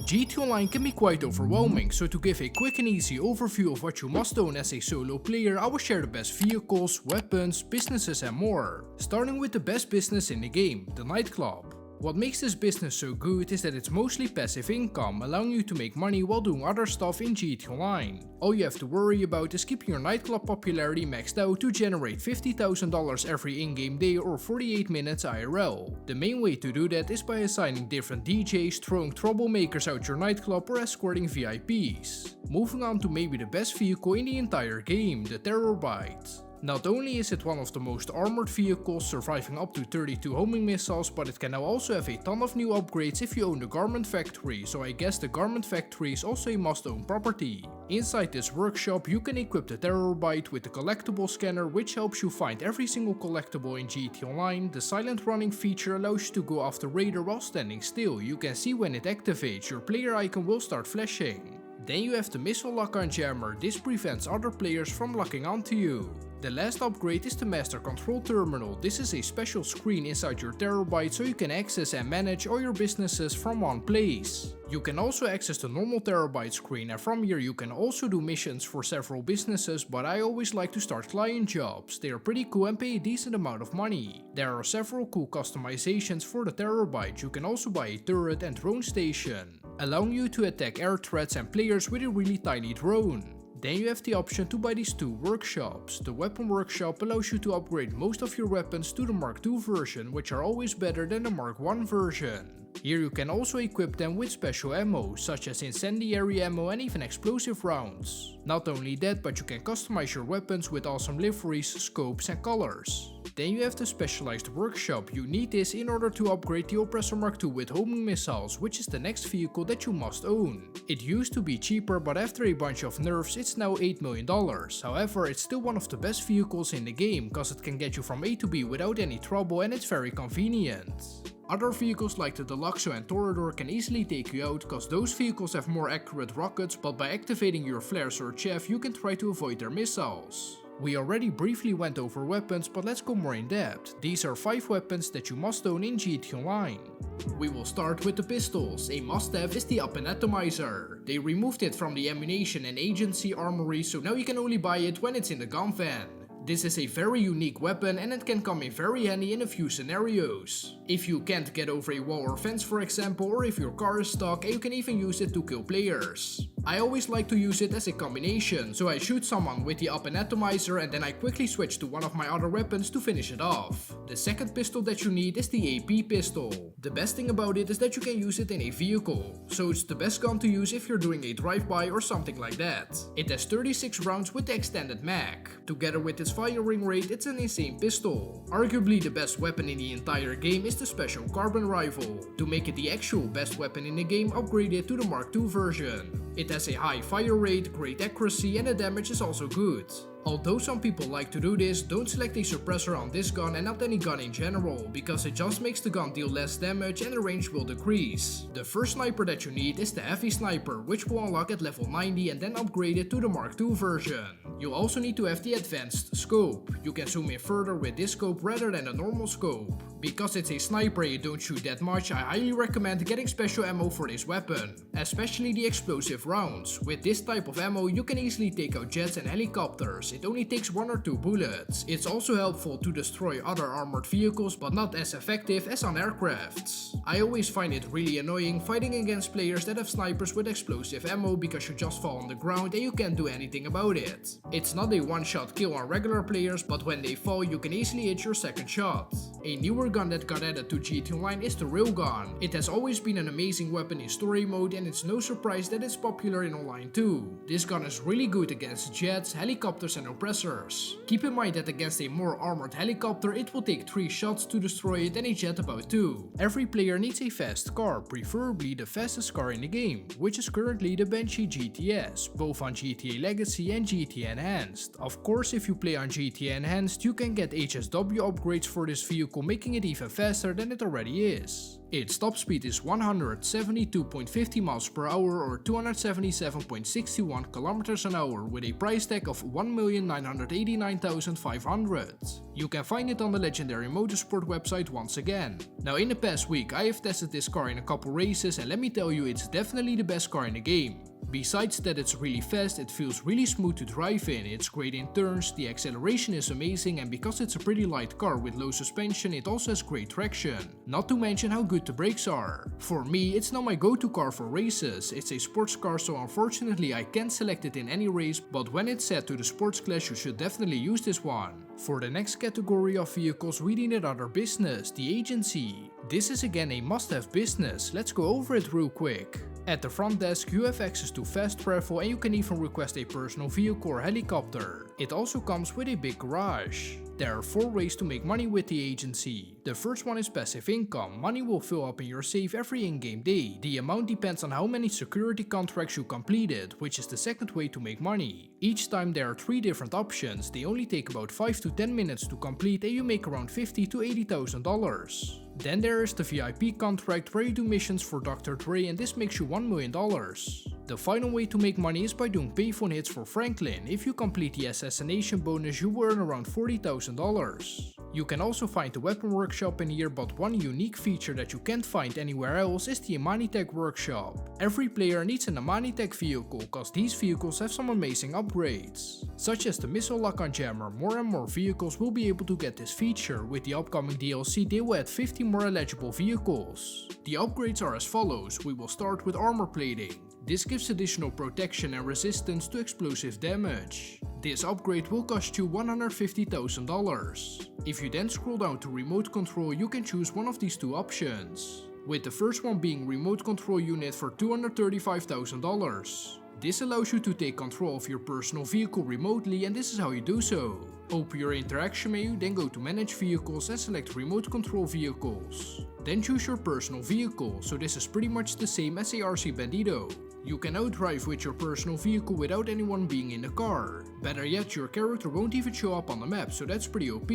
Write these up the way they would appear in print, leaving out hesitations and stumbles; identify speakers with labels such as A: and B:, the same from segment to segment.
A: GTA Online can be quite overwhelming, so to give a quick and easy overview of what you must own as a solo player, I will share the best vehicles, weapons, businesses and more. Starting with the best business in the game, the nightclub. What makes this business so good is that it's mostly passive income, allowing you to make money while doing other stuff in GTA Online. All you have to worry about is keeping your nightclub popularity maxed out to generate $50,000 every in-game day or 48 minutes IRL. The main way to do that is by assigning different DJs, throwing troublemakers out your nightclub or escorting VIPs. Moving on to maybe the best vehicle in the entire game, the Terrorbyte. Not only is it one of the most armored vehicles, surviving up to 32 homing missiles, but it can now also have a ton of new upgrades if you own the Garment Factory, so I guess the Garment Factory is also a must-own property. Inside this workshop you can equip the Terrorbyte with the collectible scanner, which helps you find every single collectible in GTA Online. The silent running feature allows you to go after Raider while standing still. You can see when it activates, your player icon will start flashing. Then you have the Missile Lock-on Jammer. This prevents other players from locking onto you. The last upgrade is the Master Control Terminal. This is a special screen inside your Terrorbyte so you can access and manage all your businesses from one place. You can also access the normal Terrorbyte screen, and from here you can also do missions for several businesses, but I always like to start client jobs. They are pretty cool and pay a decent amount of money. There are several cool customizations for the Terrorbyte. You can also buy a turret and drone station, allowing you to attack air threats and players with a really tiny drone. Then you have the option to buy these two workshops. The weapon workshop allows you to upgrade most of your weapons to the Mark II version, which are always better than the Mark I version. Here you can also equip them with special ammo, such as incendiary ammo and even explosive rounds. Not only that, but you can customize your weapons with awesome liveries, scopes and colors. Then you have the specialized workshop. You need this in order to upgrade the Oppressor Mark II with homing missiles, which is the next vehicle that you must own. It used to be cheaper, but after a bunch of nerfs it's now $8 million. However, it's still one of the best vehicles in the game, cause it can get you from A to B without any trouble and it's very convenient. Other vehicles like the Deluxo and Toreador can easily take you out, cause those vehicles have more accurate rockets, but by activating your flares or chaff you can try to avoid their missiles. We already briefly went over weapons, but let's go more in depth. These are 5 weapons that you must own in GTA Online. We will start with the pistols. A must-have is the Up-and Atomizer. They removed it from the ammunition and agency armory, so now you can only buy it when it's in the gun van. This is a very unique weapon and it can come in very handy in a few scenarios. If you can't get over a wall or fence for example, or if your car is stuck, and you can even use it to kill players. I always like to use it as a combination, so I shoot someone with the Up-and Atomizer and then I quickly switch to one of my other weapons to finish it off. The second pistol that you need is the AP pistol. The best thing about it is that you can use it in a vehicle, so it's the best gun to use if you're doing a drive-by or something like that. It has 36 rounds with the extended mag. Together with its firing rate, it's an insane pistol. Arguably the best weapon in the entire game is the Special Carbon Rifle. To make it the actual best weapon in the game, upgrade it to the Mark II version. It has a high fire rate, great accuracy and the damage is also good. Although some people like to do this, don't select a suppressor on this gun and not any gun in general, because it just makes the gun deal less damage and the range will decrease. The first sniper that you need is the Heavy Sniper, which will unlock at level 90 and then upgrade it to the Mark II version. You also need to have the Advanced Scope. You can zoom in further with this scope rather than a normal scope. Because it's a sniper and you don't shoot that much, I highly recommend getting special ammo for this weapon, especially the explosive rounds. With this type of ammo you can easily take out jets and helicopters. It only takes 1 or 2 bullets. It's also helpful to destroy other armored vehicles, but not as effective as on aircrafts. I always find it really annoying fighting against players that have snipers with explosive ammo, because you just fall on the ground and you can't do anything about it. It's not a one-shot kill on regular players, but when they fall you can easily hit your second shot. A newer gun that got added to GTA Online is the Railgun. It has always been an amazing weapon in story mode and it's no surprise that it's popular in online too. This gun is really good against jets, helicopters and oppressors. Keep in mind that against a more armored helicopter it will take 3 shots to destroy it and a jet about 2. Every player needs a fast car, preferably the fastest car in the game, which is currently the Banshee GTS, both on GTA Legacy and GTA Enhanced. Of course, if you play on GTA Enhanced you can get HSW upgrades for this vehicle, making it even faster than it already is. Its top speed is 172.50 miles per hour or 277.61 kilometers an hour with a price tag of $1 1,989,500. You can find it on the Legendary Motorsport website once again. Now in the past week I have tested this car in a couple races and let me tell you, it's definitely the best car in the game. Besides that it's really fast, it feels really smooth to drive in, it's great in turns, the acceleration is amazing, and because it's a pretty light car with low suspension it also has great traction. Not to mention how good the brakes are. For me it's not my go-to car for races, it's a sports car so unfortunately I can't select it in any race, but when it's set to the sports class you should definitely use this one. For the next category of vehicles we need another business, the agency. This is again a must-have business, let's go over it real quick. At the front desk you have access to fast travel and you can even request a personal vehicle or helicopter. It also comes with a big garage. There are 4 ways to make money with the agency. The first one is passive income. Money will fill up in your safe every in-game day. The amount depends on how many security contracts you completed, which is the second way to make money. Each time there are 3 different options. They only take about 5 to 10 minutes to complete and you make around $50,000 to $80,000. Then there is the VIP contract where you do missions for Dr. Dre and this makes you $1 million. The final way to make money is by doing payphone hits for Franklin. If you complete the assassination bonus you will earn around $40,000. You can also find the weapon workshop in here, but one unique feature that you can't find anywhere else is the Amanitech workshop. Every player needs an Amanitech vehicle cause these vehicles have some amazing upgrades. Such as the missile lock-on jammer, more and more vehicles will be able to get this feature. With the upcoming DLC they will add 50 more eligible vehicles. The upgrades are as follows. We will start with armor plating. This gives additional protection and resistance to explosive damage. This upgrade will cost you $150,000. If you then scroll down to remote control you can choose one of these 2 options. With the first one being remote control unit for $235,000. This allows you to take control of your personal vehicle remotely and this is how you do so. Open your interaction menu, then go to manage vehicles and select remote control vehicles. Then choose your personal vehicle, so this is pretty much the same as a RC Bandito. You can now drive with your personal vehicle without anyone being in the car. Better yet, your character won't even show up on the map, so that's pretty OP.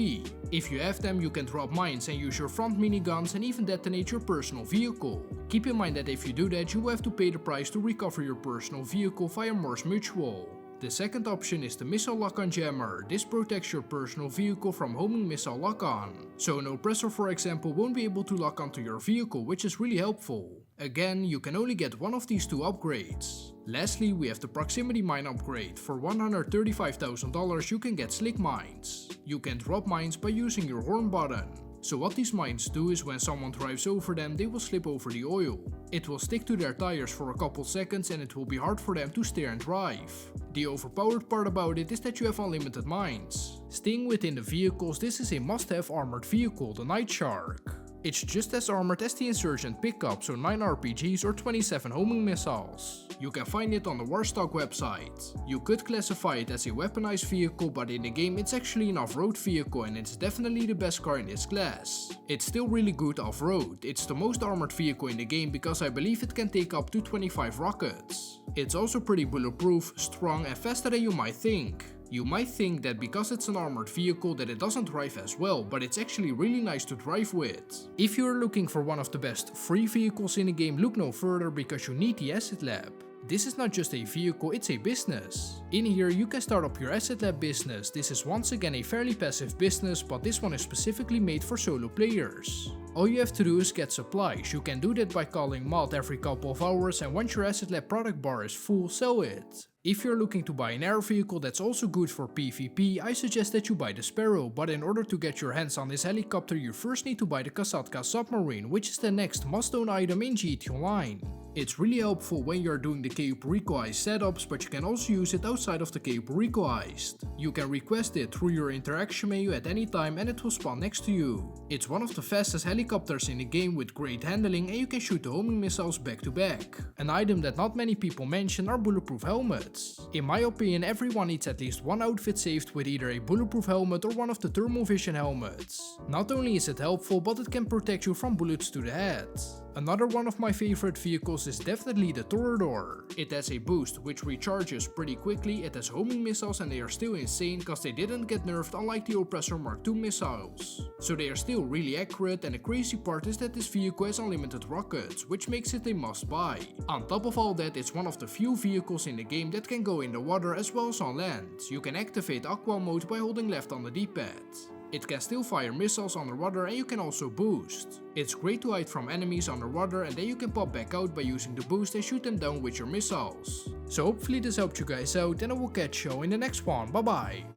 A: If you have them, you can drop mines and use your front miniguns and even detonate your personal vehicle. Keep in mind that if you do that, you will have to pay the price to recover your personal vehicle via Morse Mutual. The second option is the missile lock-on jammer. This protects your personal vehicle from homing missile lock-on. So an oppressor for example won't be able to lock onto your vehicle, which is really helpful. Again, you can only get one of these 2 upgrades. Lastly, we have the proximity mine upgrade. For $135,000 you can get slick mines. You can drop mines by using your horn button. So what these mines do is when someone drives over them they will slip over the oil. It will stick to their tires for a couple seconds and it will be hard for them to steer and drive. The overpowered part about it is that you have unlimited mines. Staying within the vehicles, this is a must-have armored vehicle, the Night Shark. It's just as armored as the Insurgent pickup, so 9 RPGs or 27 homing missiles. You can find it on the Warstock website. You could classify it as a weaponized vehicle, but in the game it's actually an off-road vehicle and it's definitely the best car in this class. It's still really good off-road. It's the most armored vehicle in the game because I believe it can take up to 25 rockets. It's also pretty bulletproof, strong and faster than you might think. You might think that because it's an armored vehicle that it doesn't drive as well, but it's actually really nice to drive with. If you are looking for one of the best free vehicles in the game, look no further because you need the Asset Lab. This is not just a vehicle, it's a business. In here you can start up your Asset Lab business. This is once again a fairly passive business, but this one is specifically made for solo players. All you have to do is get supplies. You can do that by calling Mod every couple of hours and once your Asset Lab product bar is full, sell it. If you're looking to buy an air vehicle that's also good for PvP, I suggest that you buy the Sparrow, but in order to get your hands on this helicopter you first need to buy the Kasatka submarine, which is the next must-own item in GT Online. It's really helpful when you're doing the KO Perico Heist setups, but you can also use it outside of the KO Perico Heist. You can request it through your interaction menu at any time and it will spawn next to you. It's one of the fastest helicopters in the game with great handling and you can shoot the homing missiles back to back. An item that not many people mention are bulletproof helmets. In my opinion, everyone needs at least one outfit saved with either a bulletproof helmet or one of the thermal vision helmets. Not only is it helpful, but it can protect you from bullets to the head. Another one of my favorite vehicles is definitely the Toreador. It has a boost which recharges pretty quickly, it has homing missiles and they are still insane cause they didn't get nerfed unlike the Oppressor Mark II missiles. So they are still really accurate, and the crazy part is that this vehicle has unlimited rockets, which makes it a must buy. On top of all that, it's one of the few vehicles in the game that can go in the water as well as on land. You can activate Aqua mode by holding left on the D-pad. It can still fire missiles underwater and you can also boost. It's great to hide from enemies underwater and then you can pop back out by using the boost and shoot them down with your missiles. So hopefully this helped you guys out, and I will catch you in the next one. Bye bye.